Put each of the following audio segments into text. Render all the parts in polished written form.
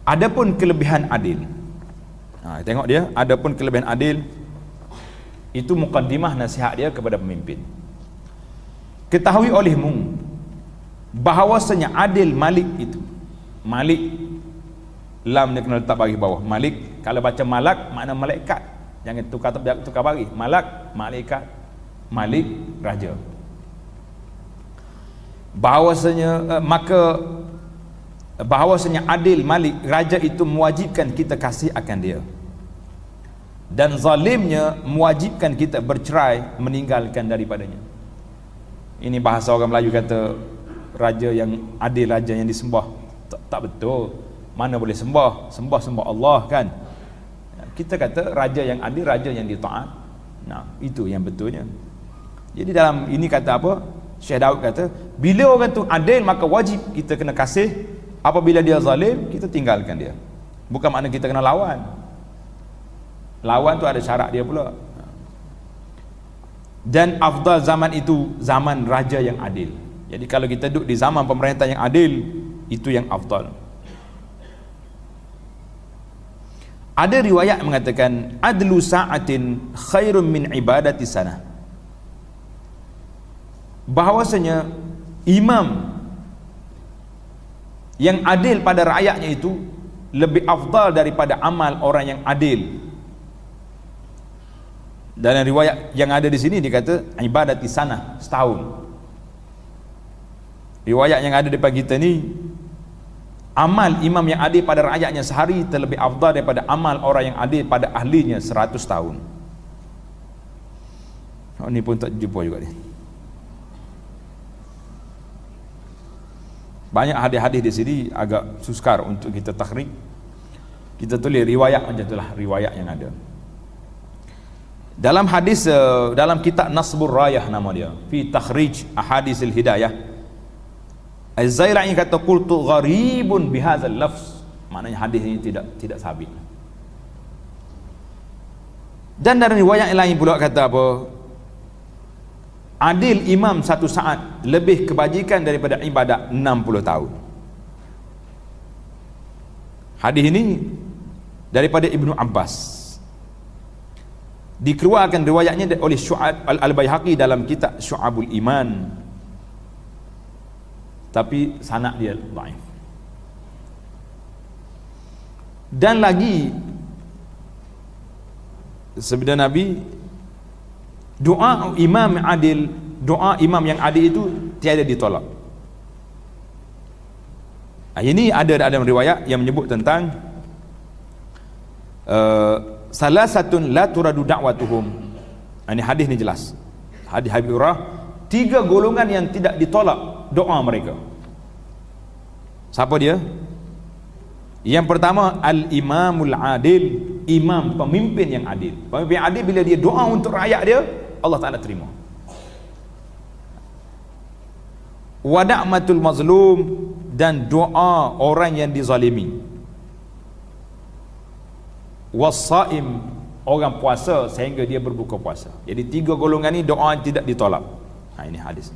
Adapun kelebihan adil, tengok dia, adapun kelebihan adil, itu mukaddimah nasihat dia kepada pemimpin. Ketahui olehmu bahawasanya adil Malik itu, Malik, lam dia kena letak bagi bawah. Malik, kalau baca malak makna malaikat, jangan tukar bagi. Malak, malaikat, Malik, raja. Bahawasanya adil Malik, raja itu mewajibkan kita kasih akan dia, dan zalimnya mewajibkan kita bercerai, meninggalkan daripadanya. Ini bahasa orang Melayu kata raja yang adil, raja yang disembah. Tak betul. Mana boleh sembah Allah kan. Kita kata raja yang adil, raja yang ditaat. Nah, itu yang betulnya. Jadi dalam ini kata apa? Syekh Daud kata, bila orang tu adil maka wajib kita kena kasih. Apabila dia zalim, kita tinggalkan dia. Bukan makna kita kena lawan. Lawan tu ada syarat dia pula. Dan afdal zaman itu zaman raja yang adil. Jadi kalau kita duduk di zaman pemerintah yang adil, itu yang afdal. Ada riwayat mengatakan adlu sa'atin khairun min ibadati sanah. Bahawasanya imam yang adil pada rakyatnya itu lebih afdal daripada amal orang yang adil. Dalam riwayat yang ada di sini dikata ibadati sanah, setahun. Riwayat yang ada depan kita ni, amal imam yang adil pada rakyatnya sehari terlebih afdal daripada amal orang yang adil pada ahlinya 100 tahun. Ini pun tak jumpa juga ni. Banyak hadis-hadis di sini agak sukar untuk kita takhrij. Kita tulis riwayat macam itulah, riwayat yang ada. Dalam hadis, dalam kitab Nasbur Rayah nama dia, fi takhrij ahadisil hidayah, Az-Zailai kata qultu gharibun bihadzal lafz, maknanya hadis ini tidak sabit. Dan dari riwayat lain pula kata apa? Adil imam satu saat lebih kebajikan daripada ibadat 60 tahun. Hadis ini daripada Ibnu Abbas. Dikeluarkan riwayatnya oleh Syu'ab Al-Baihaqi dalam kitab Syu'abul Iman, tapi sanad dia dhaif. Dan lagi sabda Nabi, doa imam adil, doa imam yang adil itu tiada ditolak. Ini ada dalam riwayat yang menyebut tentang salah satun la turadu da'watuhum. Ini hadis ni jelas. Hadis Habib Urah, 3 golongan yang tidak ditolak doa mereka. Siapa dia? Yang pertama al-imamul adil, imam pemimpin yang adil. Pemimpin adil bila dia doa untuk rakyat dia, Allah Ta'ala terima. Wada'matul mazlum, dan doa orang yang dizalimi. Wasaim, orang puasa sehingga dia berbuka puasa. Jadi 3 golongan ni doa yang tidak ditolak. Ini hadis.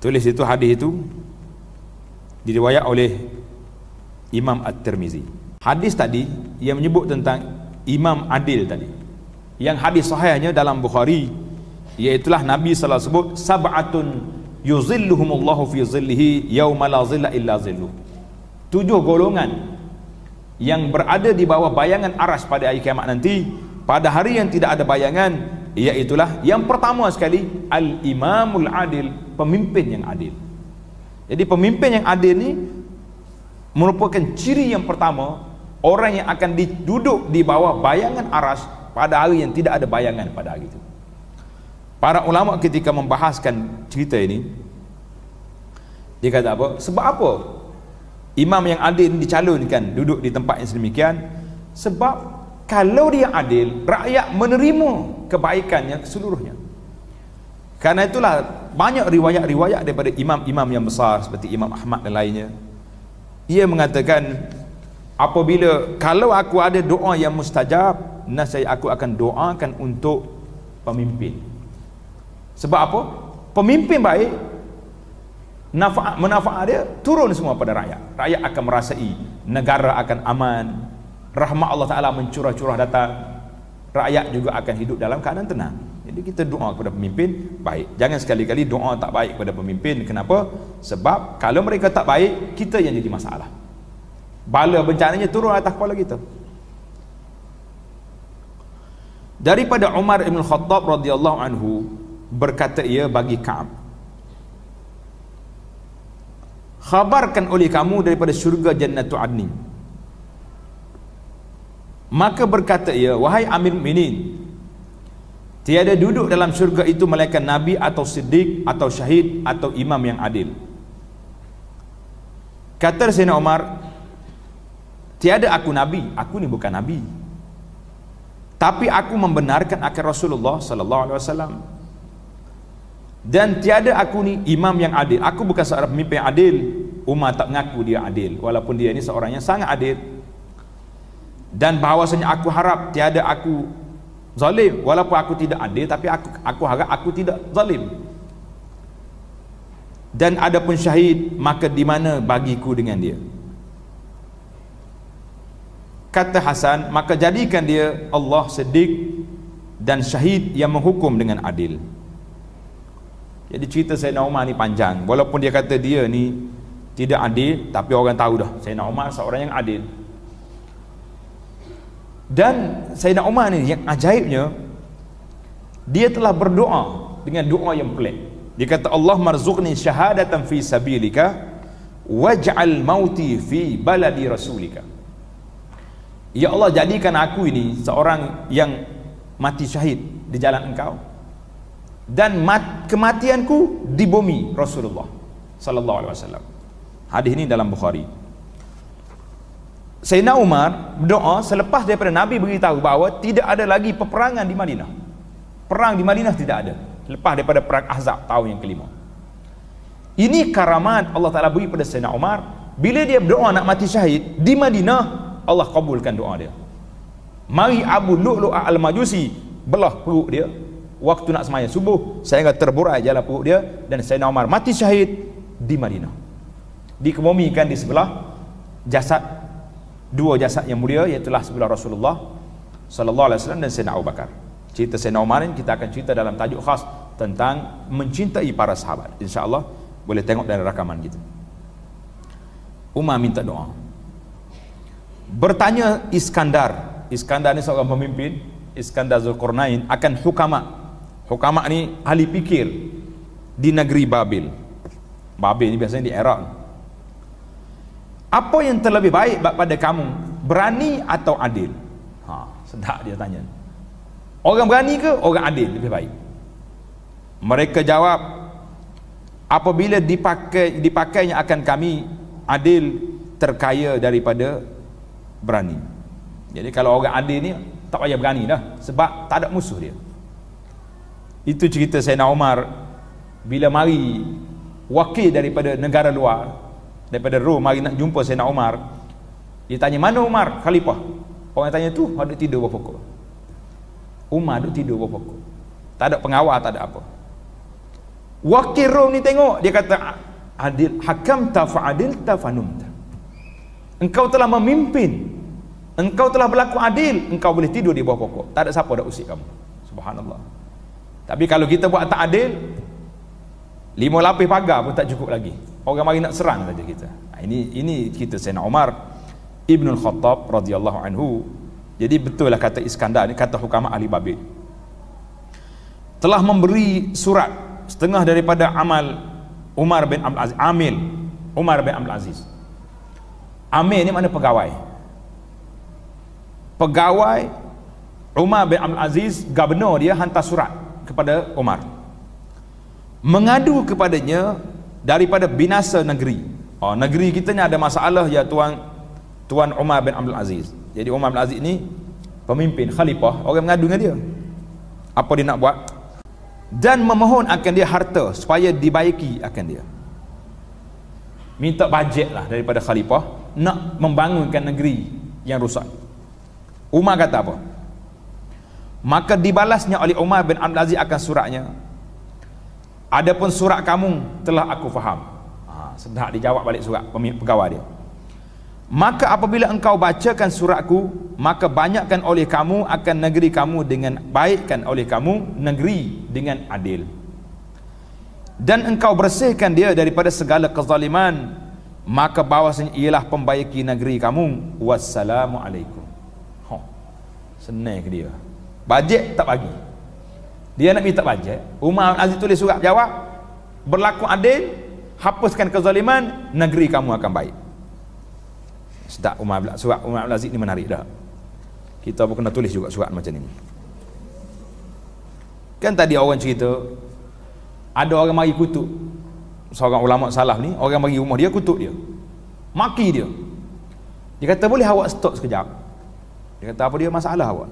Tulis itu hadis itu diriwayat oleh Imam At-Tirmizi. Hadis tadi yang menyebut tentang imam adil tadi, yang hadis sahihnya dalam Bukhari, iaitulah Nabi sallallahu alaihi wasallam sebut sab'atun yuzilluhumullahu fi zillihi yauma la zilla illa zilluh. 7 golongan yang berada di bawah bayangan aras pada hari kiamat nanti, pada hari yang tidak ada bayangan, iaitulah yang pertama sekali al-imamul adil, pemimpin yang adil. Jadi pemimpin yang adil ni merupakan ciri yang pertama orang yang akan duduk di bawah bayangan aras pada hari yang tidak ada bayangan pada hari itu. Para ulama ketika membahaskan cerita ini, dia kata apa? Sebab apa imam yang adil dicalonkan duduk di tempat yang sedemikian? Sebab kalau dia adil, rakyat menerima kebaikannya seluruhnya. Karena itulah banyak riwayat-riwayat daripada imam-imam yang besar seperti Imam Ahmad dan lainnya. Ia mengatakan, apabila kalau aku ada doa yang mustajab, nasai aku akan doakan untuk pemimpin. Sebab apa? Pemimpin baik manfaat dia turun semua pada rakyat. Rakyat akan merasai negara akan aman, rahmat Allah Ta'ala mencurah-curah datang, rakyat juga akan hidup dalam keadaan tenang. Jadi kita doa kepada pemimpin baik. Jangan sekali-kali doa tak baik kepada pemimpin. Kenapa? Sebab kalau mereka tak baik, kita yang jadi masalah. Bala bencananya turun atas kepala kita. Daripada Umar Ibn Khattab radhiyallahu anhu, berkata ia bagi Ka'ab, khabarkan oleh kamu daripada syurga Jannatul Adnin. Maka berkata ia, wahai Amir Mukminin, tiada duduk dalam syurga itu malaikat Nabi atau Siddiq atau Syahid atau Imam yang adil. Kata Sayyidina Umar, tiada aku Nabi, aku ni bukan Nabi, tapi aku membenarkan akan Rasulullah sallallahu alaihi wasallam. Dan tiada aku ni imam yang adil, aku bukan seorang pemimpin yang adil. Umar tak mengaku dia adil, walaupun dia ni seorang yang sangat adil. Dan bahawasanya aku harap tiada aku zalim, walaupun aku tidak adil, tapi aku harap aku tidak zalim. Dan adapun syahid, maka di mana bagiku dengan dia? Kata Hasan, maka jadikan dia Allah Siddiq dan syahid yang menghukum dengan adil. Jadi cerita Sayyidina Umar ni panjang. Walaupun dia kata dia ni tidak adil, tapi orang tahu dah Sayyidina Umar seorang yang adil. Dan Sayyidina Umar ni yang ajaibnya, dia telah berdoa dengan doa yang pelik. Dia kata, Allah marzuqni syahadatan fi sabilika waj'al mauti fi baladi rasulika. Ya Allah, jadikan aku ini seorang yang mati syahid di jalan engkau, dan kematianku di bumi Rasulullah sallallahu alaihi wasallam. Hadis ini dalam Bukhari. Sayyidina Umar berdoa selepas daripada Nabi beritahu bahawa tidak ada lagi peperangan di Madinah. Perang di Madinah tidak ada lepas daripada perang Ahzab tahun yang kelima. Ini karamat Allah Ta'ala beri pada Sayyidina Umar. Bila dia berdoa nak mati syahid di Madinah, Allah kabulkan doa dia. Mari Abu Lu'lu' al-Majusi belah perut dia waktu nak sembahyang subuh, sehingga terburai jalan perut dia, dan Sayyidina Umar mati syahid di Madinah. Dikebumikan di sebelah jasad, dua jasad yang mulia, iaitu sebelah Rasulullah sallallahu alaihi wasallam dan Sayyidina Abu Bakar. Cerita Sayyidina Umar ini kita akan cerita dalam tajuk khas tentang mencintai para sahabat. InsyaAllah boleh tengok dari rakaman kita. Umar minta doa. Bertanya Iskandar ni seorang pemimpin, Iskandar Zulkarnain, akan hukama. Hukama ni ahli fikir di negeri Babil. Babil ni biasanya di Iraq. Apa yang terlebih baik pada kamu, berani atau adil? Sedap dia tanya. Orang berani ke orang adil lebih baik? Mereka jawab, apabila dipakainya akan kami, adil terkaya daripada berani. Jadi kalau orang adil ni tak payah berani dah, sebab tak ada musuh dia. Itu cerita Sayyidina Umar bila mari wakil daripada negara luar, daripada Rom, mari nak jumpa Sayyidina Umar. Dia tanya, mana Umar khalifah? Orang tanya tu, duduk tidur bawah pokok. Umar duduk tidur bawah pokok, tak ada pengawal, tak ada apa. Wakil Rom ni tengok, dia kata, adil hakamta fa'adilta fanumta. Engkau telah memimpin, engkau telah berlaku adil, engkau boleh tidur di bawah pokok, tak ada siapa dah usik kamu. Subhanallah. Tapi kalau kita buat tak adil, 5 lapis pagar pun tak cukup lagi. Orang mari nak serang saja kita. Ini kita Sayyidina Umar Ibnul Khattab radhiyallahu anhu. Jadi betul lah kata Iskandar ni, kata hukama ahli Babil, telah memberi surat setengah daripada amal Umar bin Abdul Aziz. Amil Umar bin Abdul Aziz. Amil ni mana pegawai. Pegawai Umar bin Abdul Aziz, gubernur dia hantar surat kepada Umar, mengadu kepadanya daripada binasa negeri. Negeri kita ni ada masalah ya Tuan Umar bin Abdul Aziz. Jadi Umar bin Abdul Aziz ni pemimpin, khalifah, orang mengadu dengan dia. Apa dia nak buat? Dan memohon akan dia harta supaya dibaiki akan dia. Minta bajet lah daripada khalifah nak membangunkan negeri yang rusak. Umar kata apa? Maka dibalasnya oleh Umar bin Abdul Aziz akan suratnya, adapun surat kamu telah aku faham. Sedap dijawab balik surat pegawai dia. Maka apabila engkau bacakan suratku, maka banyakkan oleh kamu akan negeri kamu dengan baikkan oleh kamu negeri dengan adil, dan engkau bersihkan dia daripada segala kezaliman, maka bahawasanya ialah pembaiki negeri kamu. Wassalamualaikum. Senang ke dia, bajet tak bagi, dia nak minta bajet. Umar Aziz tulis surat jawab, berlaku adil, hapuskan kezaliman, negeri kamu akan baik. Sedap surat Umar Aziz ni menarik dah. Kita pun kena tulis juga surat macam ni. Kan tadi orang cerita ada orang mari kutuk seorang ulama salaf ni, orang mari rumah dia kutuk dia, maki dia. Dia kata boleh awak stop sekejap. Dia kata apa dia, masalah awak?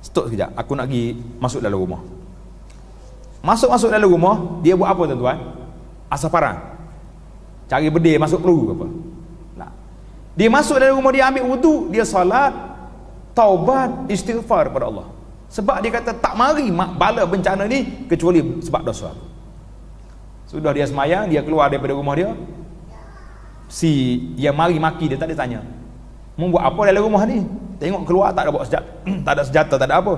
Stop sekejap, aku nak pergi masuk dalam rumah. Masuk dalam rumah, dia buat apa tuan-tuan? Asal parang, cari bedil masuk peluru ke apa. Dia masuk dalam rumah, dia ambil wudu, dia solat, taubat, istighfar kepada Allah. Sebab dia kata tak mari bala bencana ni kecuali sebab dosa. Sudah dia semayang, dia keluar daripada rumah dia, si yang mari maki dia tak ada tanya, mau buat apa dalam rumah ni? Tengok keluar tak ada bawa senjata, tak ada senjata, tak ada apa.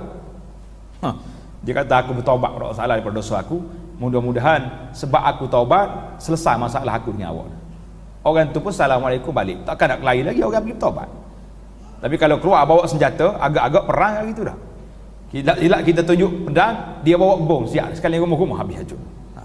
Dia kata aku bertaubat kepada Allah Taala daripada dosa aku, mudah-mudahan sebab aku taubat selesai masalah aku dengan awak. Orang tu pun assalamualaikum balik, takkan nak lari lagi, orang pergi bertaubat. Tapi kalau keluar bawa senjata, agak-agak perang gitu dah. Kita tunjuk pedang, dia bawa bom, siap sekali rumah habis hancur.